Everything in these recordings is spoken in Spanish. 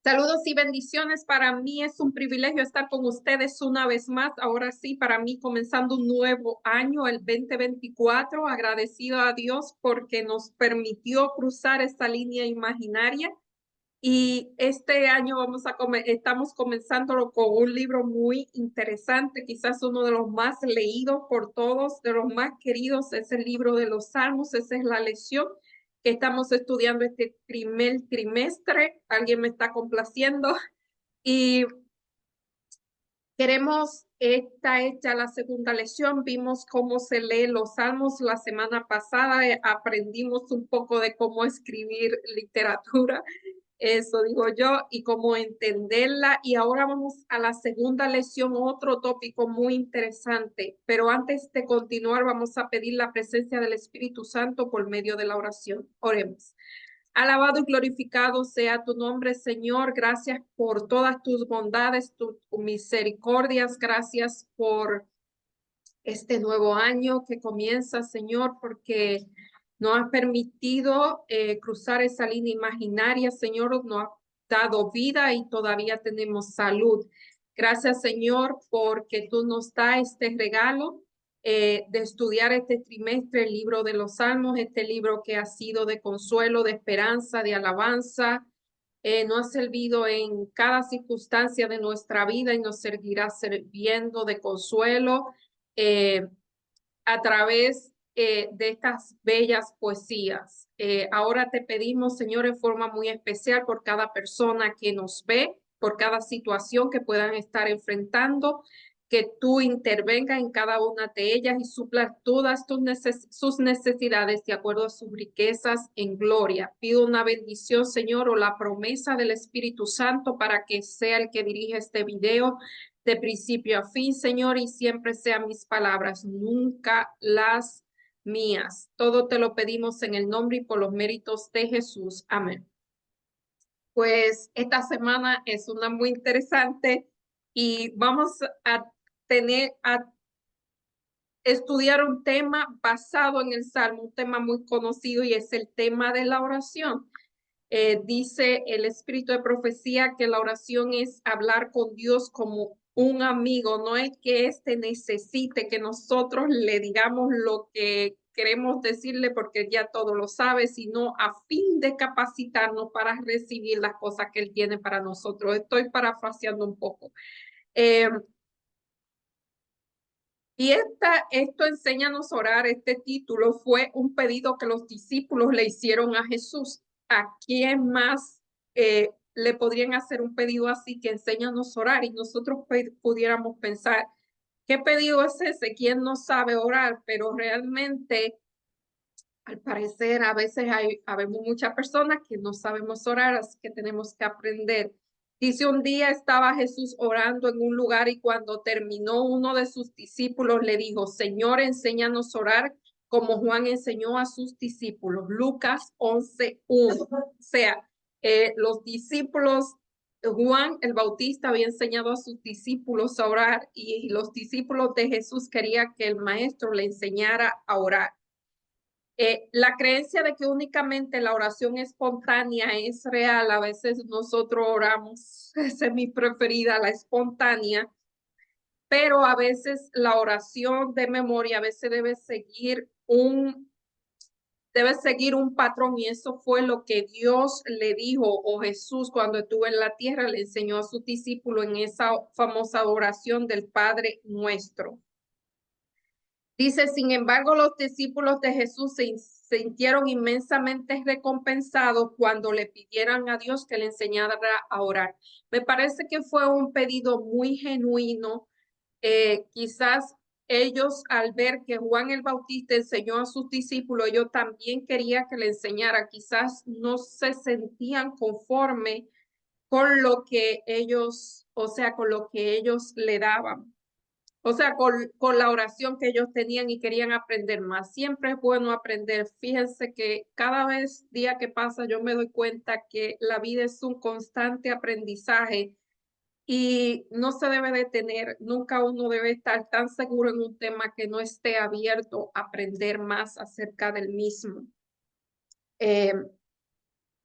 Saludos y bendiciones. Para mí es un privilegio estar con ustedes una vez más. Ahora sí, para mí comenzando un nuevo año, el 2024, agradecido a Dios porque nos permitió cruzar esta línea imaginaria. Y este año estamos comenzándolo con un libro muy interesante, quizás uno de los más leídos por todos, de los más queridos, es el libro de los Salmos. Esa es la lección que estamos estudiando este primer trimestre. Alguien me está complaciendo y esta es ya la segunda lección. Vimos cómo se lee los Salmos la semana pasada, aprendimos un poco de cómo escribir literatura. Eso digo yo, y cómo entenderla. Y ahora vamos a la segunda lección, otro tópico muy interesante. Pero antes de continuar, vamos a pedir la presencia del Espíritu Santo por medio de la oración. Oremos. Alabado y glorificado sea tu nombre, Señor. Gracias por todas tus bondades, tus misericordias. Gracias por este nuevo año que comienza, Señor, porque nos has permitido cruzar esa línea imaginaria, Señor, nos has dado vida y todavía tenemos salud. Gracias, Señor, porque tú nos das este regalo de estudiar este trimestre el libro de los Salmos, este libro que ha sido de consuelo, de esperanza, de alabanza. Nos ha servido en cada circunstancia de nuestra vida y nos seguirá sirviendo de consuelo eh, a través de estas bellas poesías. Ahora te pedimos, Señor, en forma muy especial por cada persona que nos ve, por cada situación que puedan estar enfrentando, que tú intervengas en cada una de ellas y suplas todas sus necesidades de acuerdo a sus riquezas en gloria. Pido una bendición, Señor, o la promesa del Espíritu Santo para que sea el que dirija este video de principio a fin, Señor, y siempre sean mis palabras, nunca las mías. Todo te lo pedimos en el nombre y por los méritos de Jesús. Amén. Pues esta semana es una muy interesante y vamos a estudiar un tema basado en el Salmo, un tema muy conocido y es el tema de la oración. Dice el espíritu de profecía que la oración es hablar con Dios como un amigo, no es que éste necesite que nosotros le digamos lo que queremos decirle porque ya todo lo sabe, sino a fin de capacitarnos para recibir las cosas que él tiene para nosotros. Estoy parafraseando un poco. Eh, esto enséñanos a orar, este título fue un pedido que los discípulos le hicieron a Jesús. ¿A quién más le podrían hacer un pedido así que enséñanos a orar? Y nosotros pudiéramos pensar, ¿qué pedido es ese? ¿Quién no sabe orar? Pero realmente, al parecer, a veces habemos muchas personas que no sabemos orar, así que tenemos que aprender. Dice, un día estaba Jesús orando en un lugar y cuando terminó, uno de sus discípulos le dijo, Señor, enséñanos a orar como Juan enseñó a sus discípulos. Lucas 11:1. O sea, los discípulos, Juan el Bautista había enseñado a sus discípulos a orar y los discípulos de Jesús querían que el maestro le enseñara a orar. La creencia de que únicamente la oración espontánea es real, a veces nosotros oramos, esa es mi preferida, la espontánea, pero a veces la oración de memoria a veces debe seguir un patrón y eso fue lo que Dios le dijo o Jesús cuando estuvo en la tierra le enseñó a sus discípulos en esa famosa oración del Padre Nuestro. Dice, sin embargo, los discípulos de Jesús se sintieron inmensamente recompensados cuando le pidieran a Dios que le enseñara a orar. Me parece que fue un pedido muy genuino. Quizás ellos al ver que Juan el Bautista enseñó a sus discípulos, ellos también querían que le enseñara. Quizás no se sentían conforme con lo que ellos, o sea, con lo que ellos le daban. O sea, con la oración que ellos tenían y querían aprender más. Siempre es bueno aprender. Fíjense que cada vez, día que pasa, yo me doy cuenta que la vida es un constante aprendizaje y no se debe detener. Nunca uno debe estar tan seguro en un tema que no esté abierto a aprender más acerca del mismo.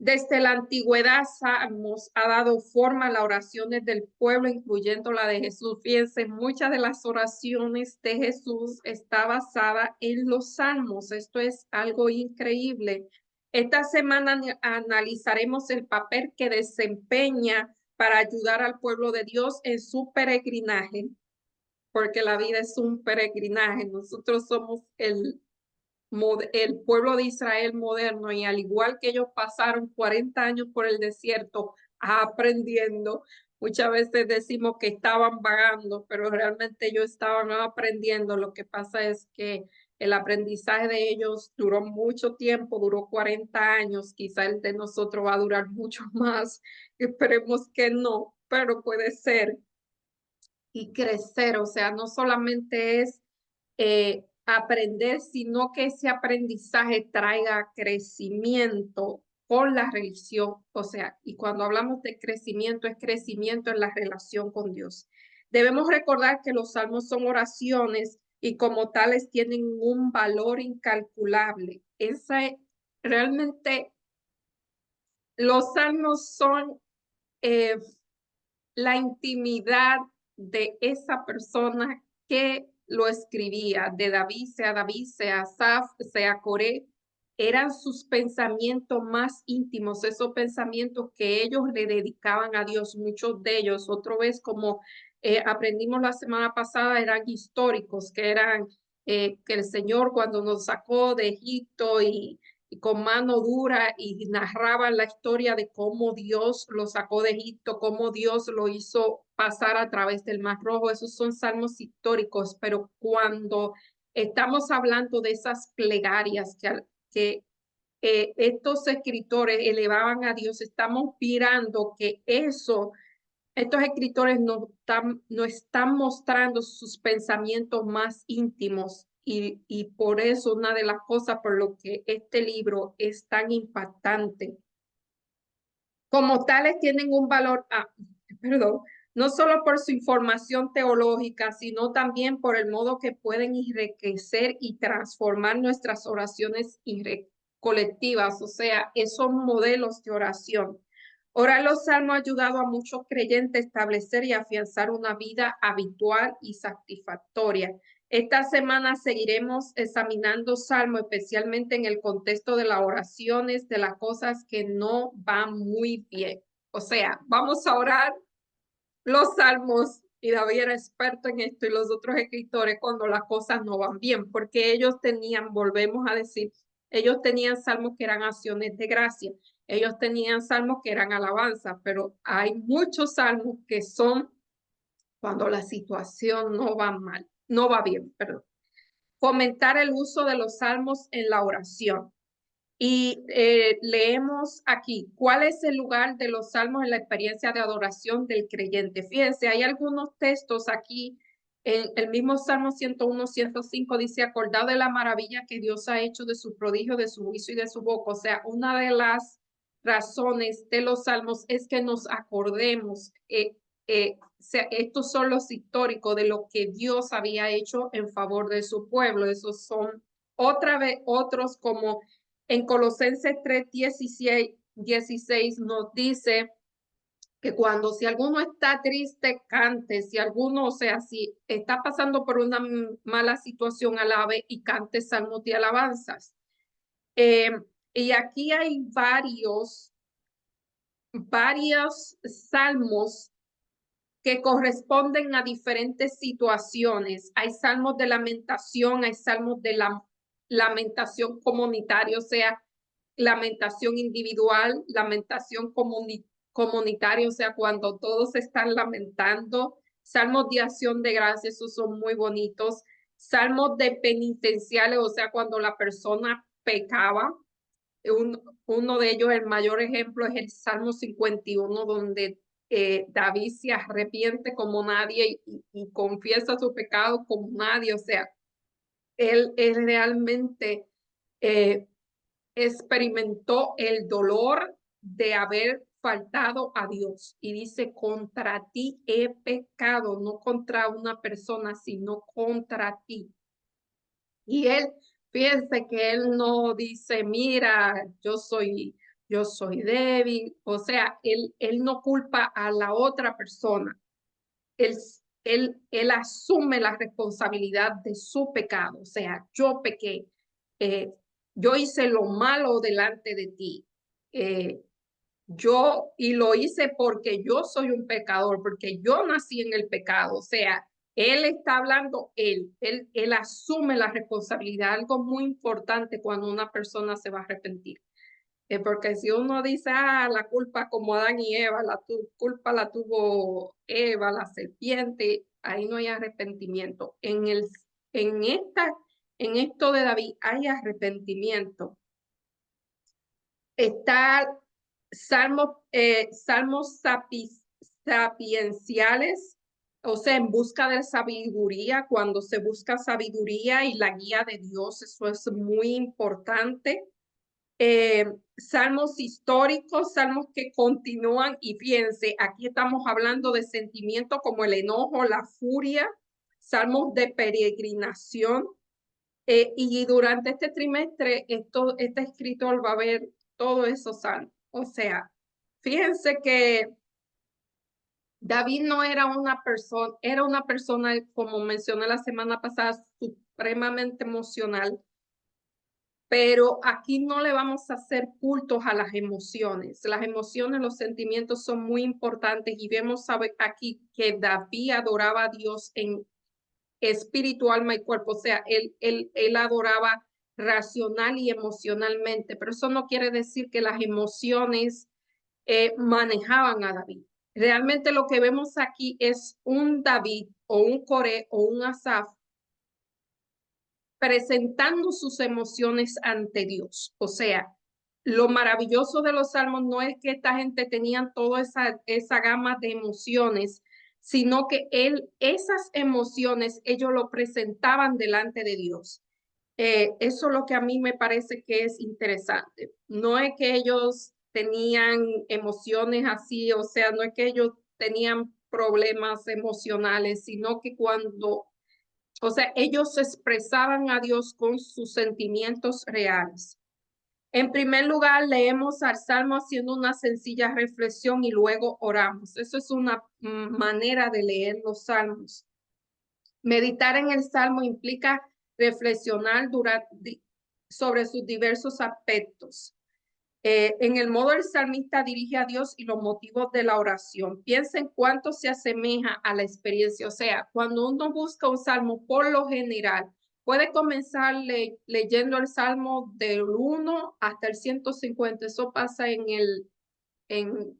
Desde la antigüedad, Salmos ha dado forma a las oraciones del pueblo, incluyendo la de Jesús. Fíjense, muchas de las oraciones de Jesús está basada en los Salmos. Esto es algo increíble. Esta semana analizaremos el papel que desempeña para ayudar al pueblo de Dios en su peregrinaje, porque la vida es un peregrinaje. Nosotros somos el pueblo de Israel moderno, y al igual que ellos pasaron 40 años por el desierto aprendiendo, muchas veces decimos que estaban vagando, pero realmente ellos estaban aprendiendo. Lo que pasa es que el aprendizaje de ellos duró mucho tiempo, duró 40 años, quizá el de nosotros va a durar mucho más, esperemos que no, pero puede ser. Y crecer, o sea, no solamente es aprender, sino que ese aprendizaje traiga crecimiento con la religión. O sea, y cuando hablamos de crecimiento, es crecimiento en la relación con Dios. Debemos recordar que los salmos son oraciones y como tales tienen un valor incalculable. Realmente los salmos son eh, la intimidad de esa persona que lo escribía, de David, sea Asaf, sea Coré, eran sus pensamientos más íntimos, esos pensamientos que ellos le dedicaban a Dios, muchos de ellos, otra vez como aprendimos la semana pasada, eran históricos, que eran que el Señor cuando nos sacó de Egipto y con mano dura, y narraban la historia de cómo Dios lo sacó de Egipto, cómo Dios lo hizo pasar a través del Mar Rojo. Esos son salmos históricos, pero cuando estamos hablando de esas plegarias que estos escritores elevaban a Dios, estamos mirando que estos escritores no están mostrando sus pensamientos más íntimos, y por eso una de las cosas por lo que este libro es tan impactante. Como tales tienen un valor, perdón, no solo por su información teológica, sino también por el modo que pueden enriquecer y transformar nuestras oraciones colectivas, o sea, esos modelos de oración. Orar los salmos ha ayudado a muchos creyentes a establecer y afianzar una vida habitual y satisfactoria. Esta semana seguiremos examinando salmos, especialmente en el contexto de las oraciones, de las cosas que no van muy bien. O sea, vamos a orar los salmos, y David era experto en esto, y los otros escritores, cuando las cosas no van bien, porque ellos tenían, volvemos a decir, ellos tenían salmos que eran acciones de gracia, ellos tenían salmos que eran alabanza, pero hay muchos salmos que son cuando la situación no va mal, no va bien, perdón. Fomentar el uso de los salmos en la oración. Y leemos aquí, ¿cuál es el lugar de los salmos en la experiencia de adoración del creyente? Fíjense, hay algunos textos aquí, en el mismo Salmo 101, 105 dice, acordado de la maravilla que Dios ha hecho, de su prodigio, de su juicio y de su boca. O sea, una de las razones de los salmos es que nos acordemos, estos son los históricos de lo que Dios había hecho en favor de su pueblo. Esos son otra vez otros, como en Colosenses 3:16 nos dice que cuando si alguno está triste, cante, si alguno, o sea, si está pasando por una mala situación, alabe y cante salmos de alabanzas. Eh, y aquí hay varios salmos que corresponden a diferentes situaciones. Hay salmos de lamentación, hay salmos de la lamentación comunitaria, o sea, lamentación individual, lamentación comunitaria, o sea, cuando todos están lamentando. Salmos de acción de gracias, esos son muy bonitos. Salmos de penitenciales, o sea, cuando la persona pecaba. Uno de ellos, el mayor ejemplo, es el Salmo 51, donde David se arrepiente como nadie y confiesa su pecado como nadie. O sea, él realmente eh, experimentó el dolor de haber faltado a Dios, y dice, contra ti he pecado, no contra una persona, sino contra ti. Y él, fíjense que él no dice, mira, yo soy yo soy débil. O sea, él no culpa a la otra persona. Él, él asume la responsabilidad de su pecado. O sea, yo pequé, eh, yo hice lo malo delante de ti. Eh, y lo hice porque yo soy un pecador, porque yo nací en el pecado. O sea, él está hablando, él asume la responsabilidad, algo muy importante cuando una persona se va a arrepentir. Porque si uno dice, la culpa como Adán y Eva, culpa la tuvo Eva, la serpiente, ahí no hay arrepentimiento. En esta, en esto de David hay arrepentimiento. Está salmos sapienciales, o sea, en busca de sabiduría, cuando se busca sabiduría y la guía de Dios, eso es muy importante. Salmos históricos, salmos que continúan, y fíjense, aquí estamos hablando de sentimientos como el enojo, la furia, salmos de peregrinación. Y durante este trimestre, este escritor va a ver todos esos salmos. O sea, fíjense que David no era era una persona, como mencioné la semana pasada, supremamente emocional, pero aquí no le vamos a hacer cultos a las emociones. Las emociones, los sentimientos son muy importantes y vemos aquí que David adoraba a Dios en espíritu, alma y cuerpo. O sea, él adoraba racional y emocionalmente, pero eso no quiere decir que las emociones manejaban a David. Realmente lo que vemos aquí es un David o un Coré o un Asaf presentando sus emociones ante Dios. O sea, lo maravilloso de los salmos no es que esta gente tenían toda esa gama de emociones, sino que esas emociones, ellos lo presentaban delante de Dios. Eso es lo que a mí me parece que es interesante. No es que ellos tenían emociones así, o sea, no es que ellos tenían problemas emocionales, sino que o sea, ellos expresaban a Dios con sus sentimientos reales. En primer lugar, leemos al Salmo haciendo una sencilla reflexión y luego oramos. Eso es una manera de leer los salmos. Meditar en el Salmo implica reflexionar sobre sus diversos aspectos. En el modo el salmista dirige a Dios y los motivos de la oración. Piensa en cuánto se asemeja a la experiencia. O sea, cuando uno busca un salmo, por lo general, puede comenzar leyendo el salmo del 1 hasta el 150. Eso pasa en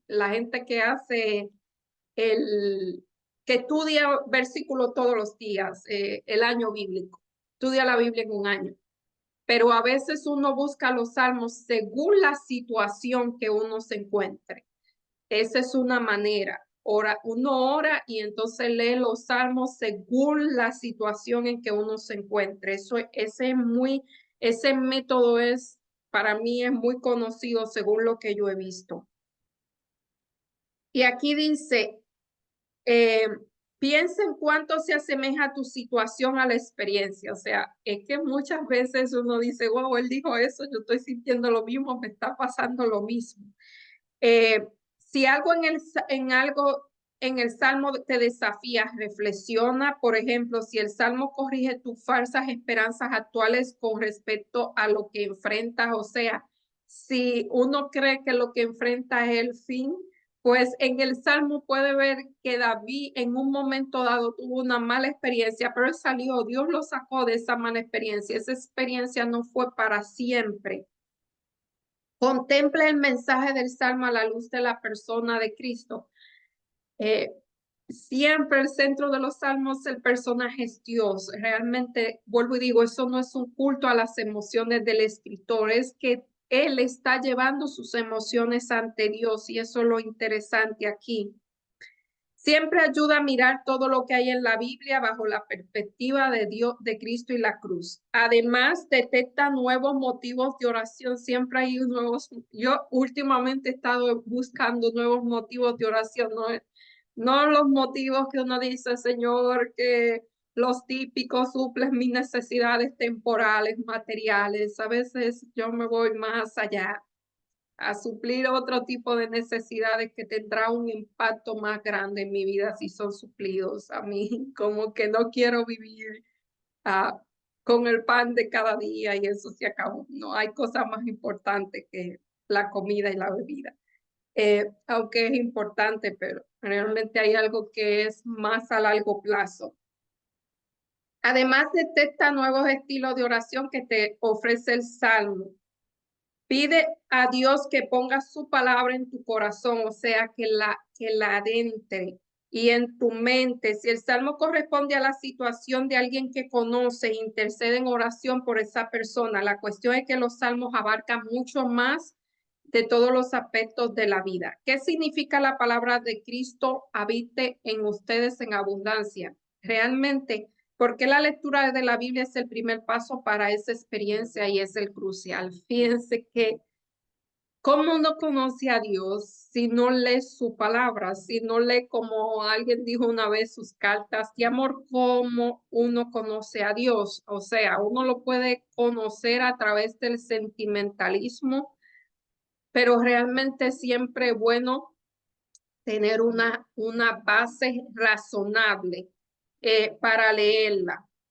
la gente que hace que estudia versículos todos los días, el año bíblico. Estudia la Biblia en un año, pero a veces uno busca los salmos según la situación que uno se encuentre. Esa es una manera. Uno ora y entonces lee los salmos según la situación en que uno se encuentre. Ese método para mí es muy conocido según lo que yo he visto. Y aquí dice, eh, piensa en cuánto se asemeja tu situación a la experiencia. O sea, es que muchas veces uno dice, wow, él dijo eso, yo estoy sintiendo lo mismo, me está pasando lo mismo. Si algo en el Salmo te desafía, reflexiona. Por ejemplo, si el Salmo corrige tus falsas esperanzas actuales con respecto a lo que enfrentas, o sea, si uno cree que lo que enfrenta es el fin, pues en el Salmo puede ver que David en un momento dado tuvo una mala experiencia, pero él salió, Dios lo sacó de esa mala experiencia. Esa experiencia no fue para siempre. Contempla el mensaje del Salmo a la luz de la persona de Cristo. Siempre el centro de los salmos, el personaje es Dios. Realmente, vuelvo y digo, eso no es un culto a las emociones del escritor, es que él está llevando sus emociones ante Dios, y eso es lo interesante aquí. Siempre ayuda a mirar todo lo que hay en la Biblia bajo la perspectiva de Dios, de Cristo y la cruz. Además, detecta nuevos motivos de oración. Siempre hay nuevos. Yo últimamente he estado buscando nuevos motivos de oración, no los motivos que uno dice, Señor, que los típicos suplen mis necesidades temporales, materiales. A veces yo me voy más allá. a suplir otro tipo de necesidades que tendrá un impacto más grande en mi vida si son suplidos. A mí como que no quiero vivir ah, con el pan de cada día y eso se acabó. No hay cosa más importante que la comida y la bebida. Aunque es importante, pero realmente hay algo que es más a largo plazo. Además, detecta nuevos estilos de oración que te ofrece el Salmo. Pide a Dios que ponga su palabra en tu corazón, o sea, que la adentre y en tu mente. Si el salmo corresponde a la situación de alguien que conoce, intercede en oración por esa persona. La cuestión es que los salmos abarcan mucho más de todos los aspectos de la vida. ¿Qué significa la palabra de Cristo habite en ustedes en abundancia? Realmente, porque la lectura de la Biblia es el primer paso para esa experiencia y es el crucial. Fíjense que cómo uno conoce a Dios si no lee su palabra, si no lee, como alguien dijo una vez, sus cartas de amor, cómo uno conoce a Dios. O sea, uno lo puede conocer a través del sentimentalismo, pero realmente siempre es bueno tener una base razonable para leerla.